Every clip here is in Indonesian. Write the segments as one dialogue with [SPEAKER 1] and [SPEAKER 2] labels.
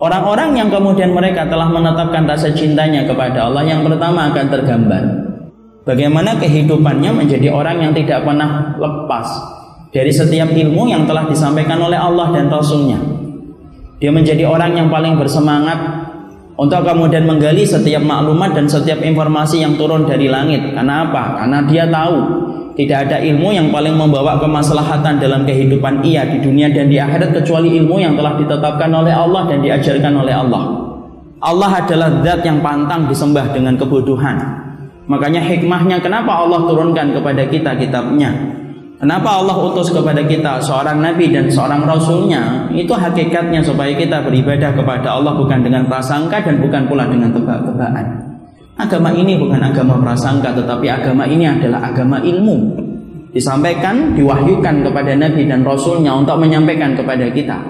[SPEAKER 1] Orang-orang yang kemudian mereka telah menetapkan rasa cintanya kepada Allah, yang pertama akan tergambar bagaimana kehidupannya menjadi orang yang tidak pernah lepas dari setiap ilmu yang telah disampaikan oleh Allah dan Rasulnya. Dia menjadi orang yang paling bersemangat untuk kemudian menggali setiap maklumat dan setiap informasi yang turun dari langit. Karena apa? Karena dia tahu tidak ada ilmu yang paling membawa kemaslahatan dalam kehidupan ia di dunia dan di akhirat kecuali ilmu yang telah ditetapkan oleh Allah dan diajarkan oleh Allah. Allah adalah zat yang pantang disembah dengan kebodohan. Makanya hikmahnya kenapa Allah turunkan kepada kita kitabnya, kenapa Allah utus kepada kita seorang nabi dan seorang rasulnya, itu hakikatnya supaya kita beribadah kepada Allah bukan dengan prasangka dan bukan pula dengan tebak-tebakan. Agama ini bukan agama prasangka, tetapi agama ini adalah agama ilmu. Disampaikan, diwahyukan kepada Nabi dan Rasulnya untuk menyampaikan kepada kita,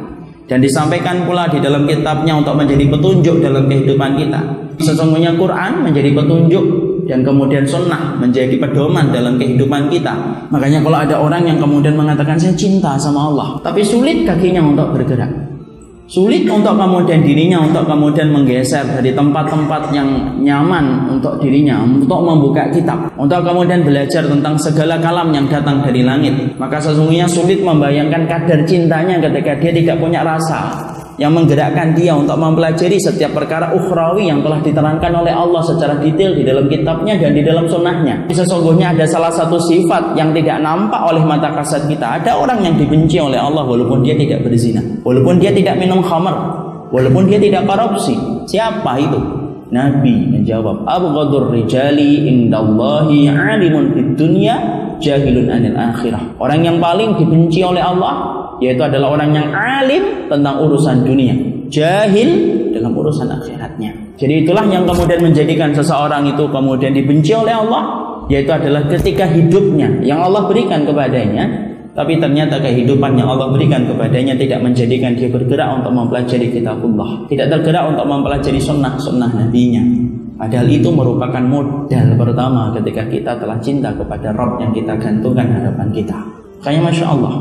[SPEAKER 1] dan disampaikan pula di dalam kitabnya untuk menjadi petunjuk dalam kehidupan kita. Sesungguhnya Quran menjadi petunjuk dan kemudian sunnah menjadi pedoman dalam kehidupan kita. Makanya kalau ada orang yang kemudian mengatakan saya cinta sama Allah, tapi sulit kakinya untuk bergerak, sulit untuk kemudian dirinya untuk kemudian menggeser dari tempat-tempat yang nyaman untuk dirinya, untuk membuka kitab, untuk kemudian belajar tentang segala kalam yang datang dari langit, maka sesungguhnya sulit membayangkan kadar cintanya ketika dia tidak punya rasa yang menggerakkan dia untuk mempelajari setiap perkara ukhrawi yang telah diterangkan oleh Allah secara detail di dalam kitabnya dan di dalam sunnahnya. Sesungguhnya ada salah satu sifat yang tidak nampak oleh mata kasat kita. Ada orang yang dibenci oleh Allah walaupun dia tidak berzina, walaupun dia tidak minum khamar, walaupun dia tidak korupsi. Siapa itu? Nabi menjawab, abghadur rijali indallahi alimun fid dunya jahilun anil akhirah. Orang yang paling dibenci oleh Allah yaitu adalah orang yang alim tentang urusan dunia, jahil dalam urusan akhiratnya. Jadi itulah yang kemudian menjadikan seseorang itu kemudian dibenci oleh Allah, yaitu adalah ketika hidupnya yang Allah berikan kepadanya, tapi ternyata kehidupan yang Allah berikan kepadanya tidak menjadikan dia bergerak untuk mempelajari kitabullah, tidak tergerak untuk mempelajari sunnah nabinya. Padahal itu merupakan modal pertama ketika kita telah cinta kepada Rabb yang kita gantungkan harapan kita. Kayaknya Masya Allah,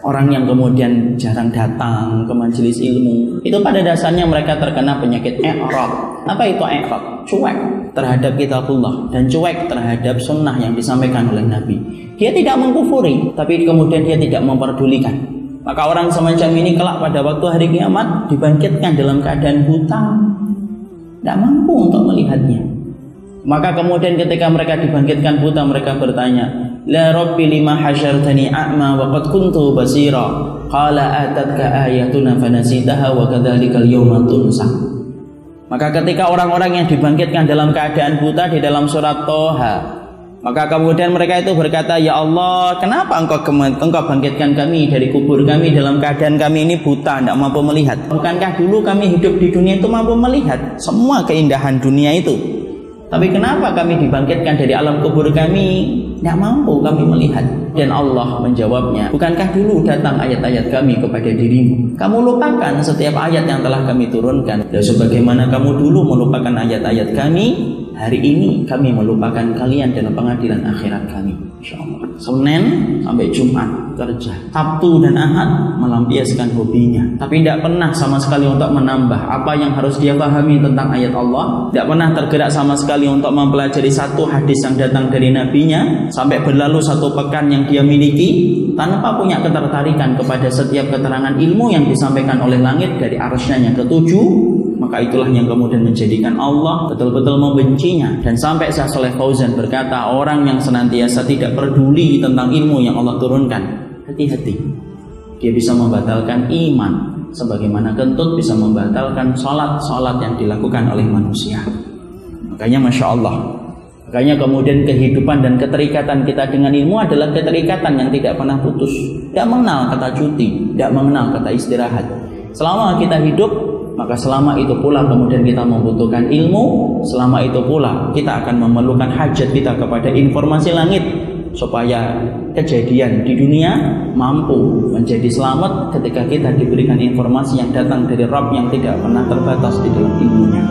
[SPEAKER 1] orang yang kemudian jarang datang ke majelis ilmu, itu pada dasarnya mereka terkena penyakit i'rad. Apa itu i'rad? Cuek terhadap kitabullah dan cuek terhadap sunnah yang disampaikan oleh Nabi. Dia tidak mengkufuri, tapi kemudian dia tidak memperdulikan. Maka orang semacam ini kelak pada waktu hari kiamat dibangkitkan dalam keadaan buta, tidak mampu untuk melihatnya. Maka kemudian ketika mereka dibangkitkan buta, mereka bertanya, la rabbi lima hasyartani a'ma wa qad kuntu basira, qala atatka ayatuna fanasitaha wa kadzalikal yawma tunsa. Maka ketika orang-orang yang dibangkitkan dalam keadaan buta di dalam surat Toha, maka kemudian mereka itu berkata, ya Allah, kenapa engkau bangkitkan kami dari kubur kami dalam keadaan kami ini buta, tidak mampu melihat? Bukankah dulu kami hidup di dunia itu mampu melihat semua keindahan dunia itu? Tapi kenapa kami dibangkitkan dari alam kubur kami tidak mampu kami melihat? Dan Allah menjawabnya, bukankah dulu datang ayat-ayat kami kepada dirimu? Kamu lupakan setiap ayat yang telah kami turunkan. Dan sebagaimana kamu dulu melupakan ayat-ayat kami, hari ini kami melupakan kalian dalam pengadilan akhirat kami. InsyaAllah. Senin sampai Jumat kerja, Sabtu dan Ahad melampiaskan hobinya, tapi tidak pernah sama sekali untuk menambah apa yang harus dia pahami tentang ayat Allah. Tidak pernah tergerak sama sekali untuk mempelajari satu hadis yang datang dari nabinya. Sampai berlalu satu pekan yang dia miliki tanpa punya ketertarikan kepada setiap keterangan ilmu yang disampaikan oleh langit dari arsy-Nya yang ketujuh. Maka itulah yang kemudian menjadikan Allah betul-betul membencinya. Dan sampai Syekh Shalih Fauzan berkata, orang yang senantiasa tidak peduli tentang ilmu yang Allah turunkan, hati-hati, dia bisa membatalkan iman, sebagaimana kentut bisa membatalkan sholat yang dilakukan oleh manusia. Makanya Masya Allah, makanya kemudian kehidupan dan keterikatan kita dengan ilmu adalah keterikatan yang tidak pernah putus. Tidak mengenal kata cuti, tidak mengenal kata istirahat. Selama kita hidup, maka selama itu pula kemudian kita membutuhkan ilmu, selama itu pula kita akan memerlukan hajat kita kepada informasi langit, supaya kejadian di dunia mampu menjadi selamat ketika kita diberikan informasi yang datang dari Rabb yang tidak pernah terbatas di dalam ilmunya.